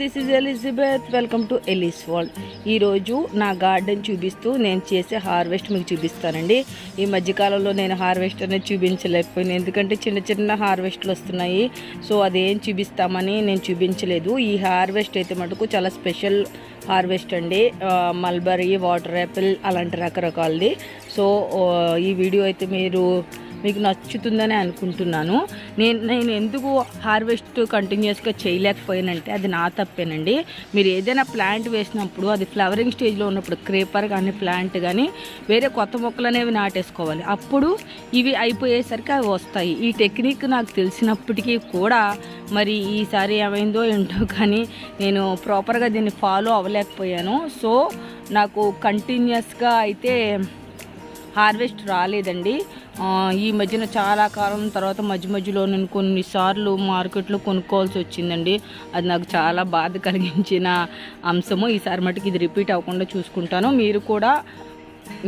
This is Elizabeth. Welcome to Ellis world. ఈరోజు నా garden చూపిస్తూ నేను చేసే హార్వెస్ట్ మీకు చూపిస్తానండి. ఈ మధ్యకాలంలో నేను హార్వెస్ట్ అనేది చూపించలేకపోయింది, ఎందుకంటే చిన్న చిన్న హార్వెస్ట్లు వస్తున్నాయి. సో అదేం చూపిస్తామని నేను చూపించలేదు. ఈ హార్వెస్ట్ అయితే మటుకు చాలా స్పెషల్ హార్వెస్ట్ అండి. మల్బరీ, వాటర్ యాపిల్ అలాంటి రకరకాలది. సో ఈ వీడియో అయితే మీకు నచ్చుతుందని అనుకుంటున్నాను. నేను ఎందుకు హార్వెస్ట్ కంటిన్యూస్గా చేయలేకపోయానంటే అది నా తప్పేనండి. మీరు ఏదైనా ప్లాంట్ వేసినప్పుడు అది ఫ్లవరింగ్ స్టేజ్లో ఉన్నప్పుడు క్రేపర్ కానీ ప్లాంట్ కానీ వేరే కొత్త మొక్కలు అనేవి నాటేసుకోవాలి. అప్పుడు ఇవి అయిపోయేసరికి అవి వస్తాయి. ఈ టెక్నిక్ నాకు తెలిసినప్పటికీ కూడా మరి ఈసారి ఏమైందో ఏంటో కానీ నేను ప్రాపర్గా దీన్ని ఫాలో అవ్వలేకపోయాను. సో నాకు కంటిన్యూస్గా అయితే హార్వెస్ట్ రాలేదండి. ఈ మధ్యన చాలా కాలం తర్వాత మధ్యలో నేను కొన్నిసార్లు మార్కెట్లో కొనుక్కోవాల్సి వచ్చిందండి. అది నాకు చాలా బాధ కలిగించిన అంశము. ఈసారి మటుకు ఇది రిపీట్ అవ్వకుండా చూసుకుంటాను. మీరు కూడా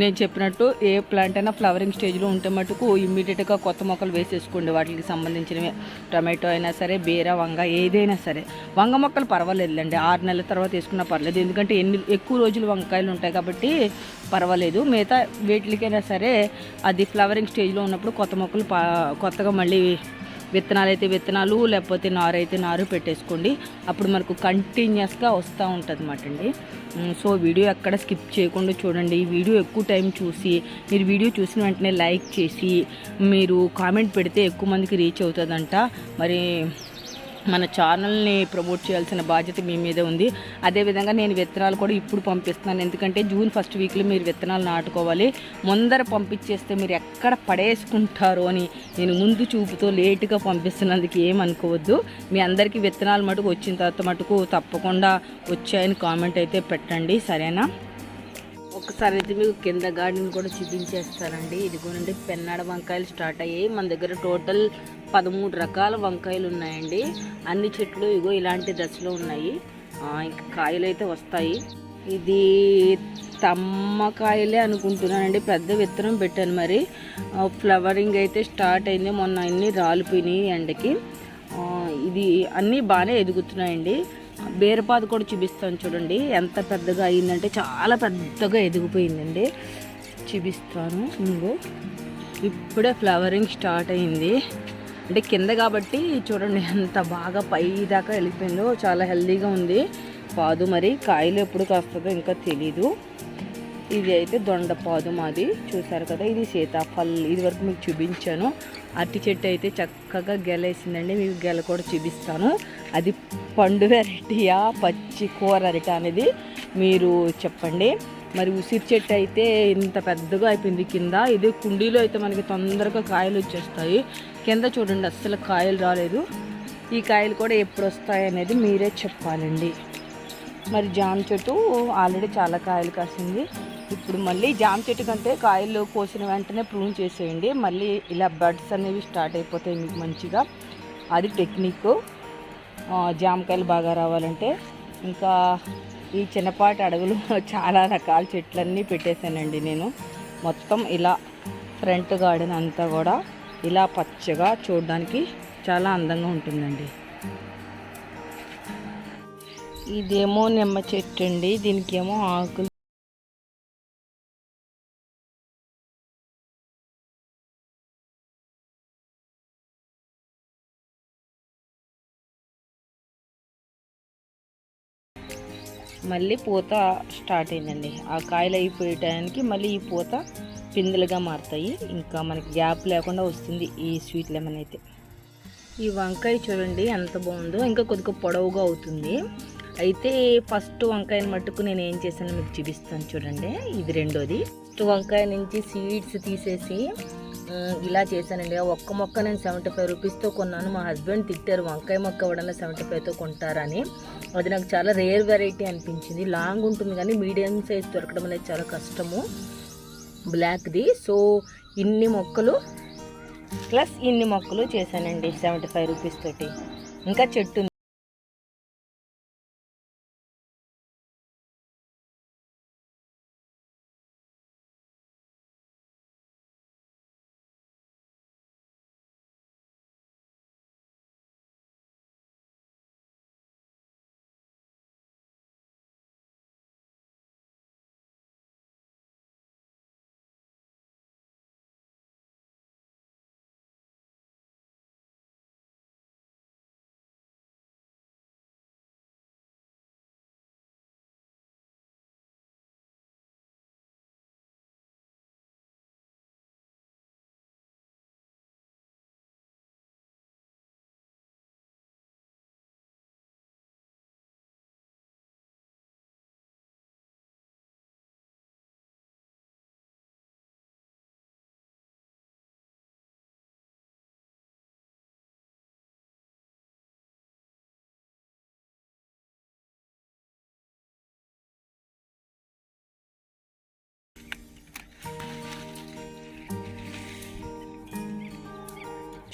నేను చెప్పినట్టు ఏ ప్లాంట్ అయినా ఫ్లవరింగ్ స్టేజ్లో ఉంటే మటుకు ఇమ్మీడియట్గా కొత్త మొక్కలు వేసేసుకోండి. వాటికి సంబంధించినవి టమాటో అయినా సరే, బీర, వంగ ఏదైనా సరే. వంగ మొక్కలు పర్వాలేదులేండి, 6 నెలల తర్వాత వేసుకున్నా పర్లేదు, ఎందుకంటే ఎక్కువ రోజులు వంకాయలు ఉంటాయి కాబట్టి పర్వాలేదు. మిగతా వేటికైనా సరే అది ఫ్లవరింగ్ స్టేజ్లో ఉన్నప్పుడు కొత్త మొక్కలు కొత్తగా మళ్ళీ విత్తనాలు అయితే విత్తనాలు, లేకపోతే నారు అయితే నారు పెట్టేసుకోండి. అప్పుడు మనకు కంటిన్యూస్గా వస్తూ ఉంటుంది అన్నమాట అండి. సో వీడియో ఎక్కడ స్కిప్ చేయకుండా చూడండి. ఈ వీడియో ఎక్కువ టైం చూసి మీరు వీడియో చూసిన వెంటనే లైక్ చేసి మీరు కామెంట్ పెడితే ఎక్కువ మందికి రీచ్ అవుతుందంట. మరి మన ఛానల్ని ప్రమోట్ చేయాల్సిన బాధ్యత మీ మీదే ఉంది. అదేవిధంగా నేను విత్తనాలు కూడా ఇప్పుడు పంపిస్తున్నాను, ఎందుకంటే జూన్ 1st వీక్లో మీరు విత్తనాలు నాటుకోవాలి. ముందర పంపించేస్తే మీరు ఎక్కడ పడేసుకుంటారో అని నేను ముందు చూపుతో లేటుగా పంపిస్తున్నందుకు ఏమనుకోవద్దు. మీ అందరికీ విత్తనాలు మటుకు వచ్చిన తర్వాత మటుకు తప్పకుండా వచ్చాయని కామెంట్ అయితే పెట్టండి, సరేనా? ఒకసారి అయితే మీకు కింద గార్డెన్ కూడా చూపించేస్తానండి. ఇదిగోనండి, పెన్నాడ వంకాయలు స్టార్ట్ అయ్యాయి. మన దగ్గర టోటల్ 13 రకాల వంకాయలు ఉన్నాయండి. అన్ని చెట్లు ఇగో ఇలాంటి దశలో ఉన్నాయి. ఇంకా కాయలు అయితే వస్తాయి. ఇది తమ్మకాయలే అనుకుంటున్నానండి, పెద్ద విత్తనం పెట్టాను. మరి ఫ్లవరింగ్ అయితే స్టార్ట్ అయింది. మొన్న అన్నీ రాలిపోయినాయి ఎండకి. ఇది అన్నీ బాగానే ఎదుగుతున్నాయండి. బీరపాదు కూడా చూపిస్తాను చూడండి, ఎంత పెద్దగా అయిందంటే చాలా పెద్దగా ఎదిగిపోయిందండి. చూపిస్తాను. ఇంకో ఇప్పుడే ఫ్లవరింగ్ స్టార్ట్ అయింది. అంటే కింద కాబట్టి చూడండి ఎంత బాగా పై దాకా వెళ్ళిపోయిందో. చాలా హెల్దీగా ఉంది పాదు. మరి కాయలు ఎప్పుడు కాస్తుందో ఇంకా తెలీదు. ఇది అయితే దొండపాదు మాది, చూసారు కదా. ఇది సీతాఫల్, ఇది వరకు మీకు చూపించాను. అరటి చెట్టు అయితే చక్కగా గెలేసిందండి, మీకు గెల కూడా చూపిస్తాను. అది పండు వెరైటీయా పచ్చి కూర అరటి అనేది మీరు చెప్పండి. మరి ఉసిరి చెట్టు అయితే ఇంత పెద్దగా అయిపోయింది కింద. ఇది కుండీలో అయితే మనకి తొందరగా కాయలు వచ్చేస్తాయి. కింద చూడండి అస్సలు కాయలు రాలేదు. ఈ కాయలు కూడా ఎప్పుడు వస్తాయి అనేది మీరే చెప్పాలండి. మరి జామ చెట్టు ఆల్రెడీ చాలా కాయలు కాసింది. ఇప్పుడు మళ్ళీ జామ చెట్టు కంటే కాయలు కోసిన వెంటనే ప్రూన్ చేసేయండి. మళ్ళీ ఇలా బడ్స్ అనేవి స్టార్ట్ అయిపోతాయి మీకు మంచిగా. అది టెక్నిక్ జామకాయలు బాగా రావాలంటే. ఇంకా ఈ చిన్నపాటి అడవులు చాలా రకాల చెట్లన్నీ పెట్టేశానండి నేను. మొత్తం ఇలా ఫ్రంట్ గార్డెన్ అంతా కూడా ఇలా పచ్చగా చూడడానికి చాలా అందంగా ఉంటుందండి. ఇదేమో నిమ్మ చెట్టు అండి, దీనికేమో ఆకులు మళ్ళీ పూత స్టార్ట్ అయిందండి. ఆ కాయలు అయిపోయటానికి మళ్ళీ ఈ పూత పిందెలుగా మారుతాయి. ఇంకా మనకి గ్యాప్ లేకుండా వస్తుంది ఈ స్వీట్ లెమన్ అయితే. ఈ వంకాయ చూడండి ఎంత బాగుందో, ఇంకా కొద్దిగా పొడవుగా అవుతుంది. అయితే ఫస్ట్ వంకాయని మట్టుకు నేను ఏం చేశాను మీకు చూపిస్తాను చూడండి. ఇది రెండోది. ఫస్ట్ వంకాయ నుంచి సీడ్స్ తీసేసి ఇలా చేశానండి. ఆ ఒక్క మొక్క నేను 75 రూపీస్తో కొన్నాను. మా హస్బెండ్ తిట్టారు, వంకాయ మొక్క ఎవడన్నా 75తో కొంటారని. అది నాకు చాలా రేర్ వెరైటీ అనిపించింది. లాంగ్ ఉంటుంది కానీ మీడియం సైజ్ దొరకడం అనేది చాలా కష్టము, బ్లాక్ది. సో ఇన్ని మొక్కలు ప్లస్ ఇన్ని మొక్కలు చేశానండి 75 రూపీస్ తోటి. ఇంకా చెట్టు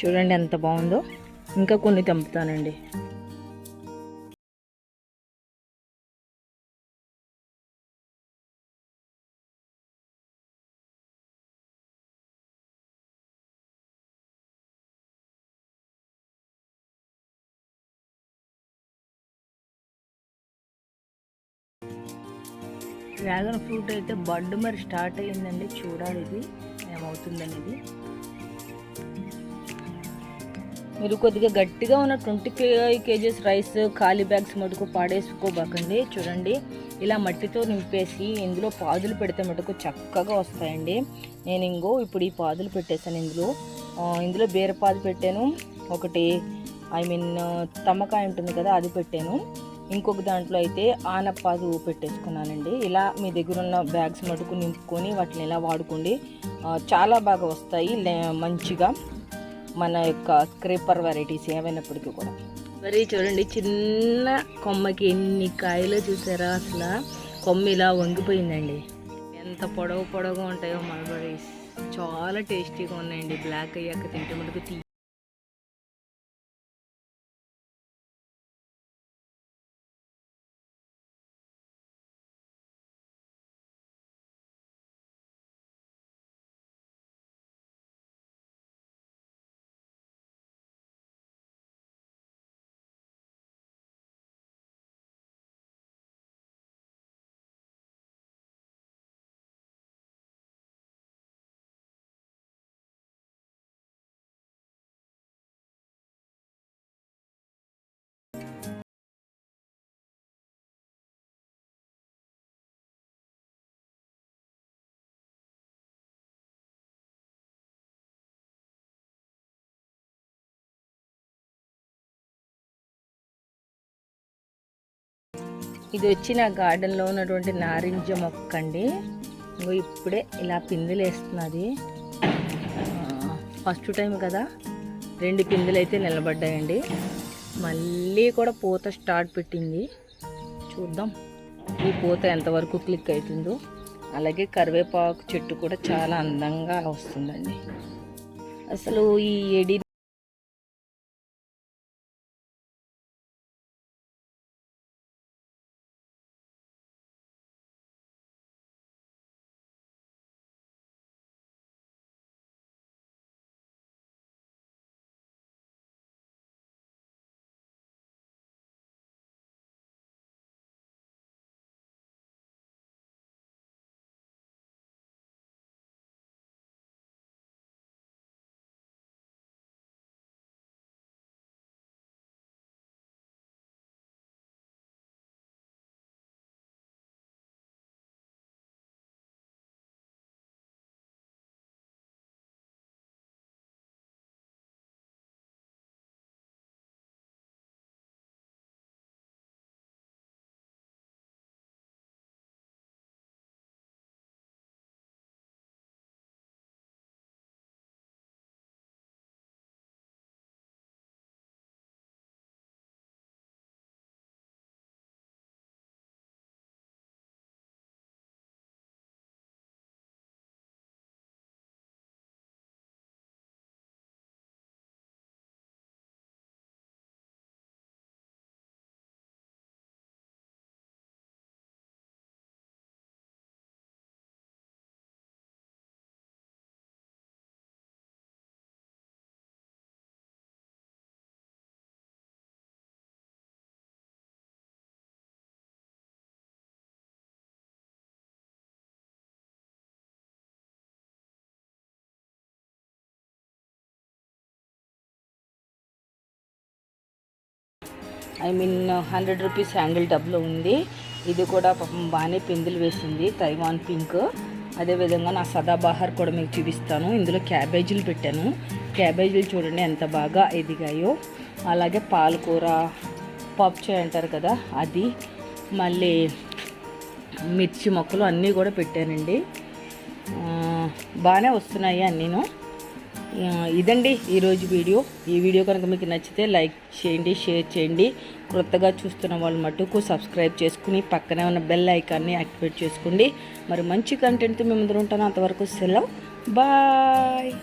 చూడండి ఎంత బాగుందో. ఇంకా కొన్ని తెంపుతానండి. డ్రాగన్ ఫ్రూట్ అయితే బడ్ మరి స్టార్ట్ అయ్యిందండి. చూడాలి ఇది ఏమవుతుందనేది. మీరు కొద్దిగా గట్టిగా ఉన్న 25 kgs రైస్ ఖాళీ బ్యాగ్స్ మటుకు పాడేసుకోబాకండి. చూడండి ఇలా మట్టితో నింపేసి ఇందులో పాదులు పెడితే మటుకు చక్కగా వస్తాయండి. నేను ఇప్పుడు ఈ పాదులు పెట్టేశాను. ఇందులో బీరపాదు పెట్టాను, ఒకటి తమ్మకాయ ఉంటుంది కదా అది పెట్టాను, ఇంకొక దాంట్లో అయితే ఆనపాదు పెట్టేసుకున్నానండి. ఇలా మీ దగ్గర ఉన్న బ్యాగ్స్ మటుకు నింపుకొని వాటిని ఇలా వాడుకోండి. చాలా బాగా వస్తాయి మంచిగా, మన యొక్క స్క్రేపర్ వెరైటీస్ ఏమైనప్పటికీ కూడా. మరి చూడండి చిన్న కొమ్మకి ఎన్ని కాయలు చూసారా. అసలు కొమ్మ ఇలా వంగిపోయిందండి. ఎంత పొడవుగా ఉంటాయో మల్బరీస్. చాలా టేస్టీగా ఉన్నాయండి. బ్లాక్ అయ్యాక తింటే మటుకు ఇది వచ్చి నా గార్డెన్లో ఉన్నటువంటి నారింజ మొక్క అండి. ఇప్పుడే ఇలా పిందెలు వేస్తున్నది. ఫస్ట్ టైం కదా, 2 పిందెలు అయితే నిలబడ్డాయండి. మళ్ళీ కూడా పూత స్టార్ట్ పెట్టింది. చూద్దాం ఈ పూత ఎంతవరకు క్లిక్ అవుతుందో. అలాగే కరివేపాకు చెట్టు కూడా చాలా అందంగా వస్తుందండి. అసలు ఈ ఎడి ₹100 హ్యాండిల్ టబ్లో ఉంది. ఇది కూడా పాపం బాగానే పిందులు వేసింది, తైవాన్ పింక్. అదేవిధంగా నా సదాబహార్ కూడా మీకు చూపిస్తాను. ఇందులో క్యాబేజీలు పెట్టాను. క్యాబేజీలు చూడండి ఎంత బాగా ఎదిగాయో. అలాగే పాలకూర, పప్పు అంటారు కదా అది, మళ్ళీ మిర్చి మొక్కలు అన్నీ కూడా పెట్టానండి. బాగానే వస్తున్నాయి అన్నీను. ఇదండి ఈరోజు వీడియో. ఈ వీడియో కనుక మీకు నచ్చితే లైక్ చేయండి, షేర్ చేయండి. కొత్తగా చూస్తున్న వాళ్ళు మటుకు సబ్స్క్రైబ్ చేసుకుని పక్కనే ఉన్న బెల్ ఐకాన్ని యాక్టివేట్ చేసుకోండి. మరి మంచి కంటెంట్తో మేము ముందు ఉంటాను. అంతవరకు సెలవు, బాయ్.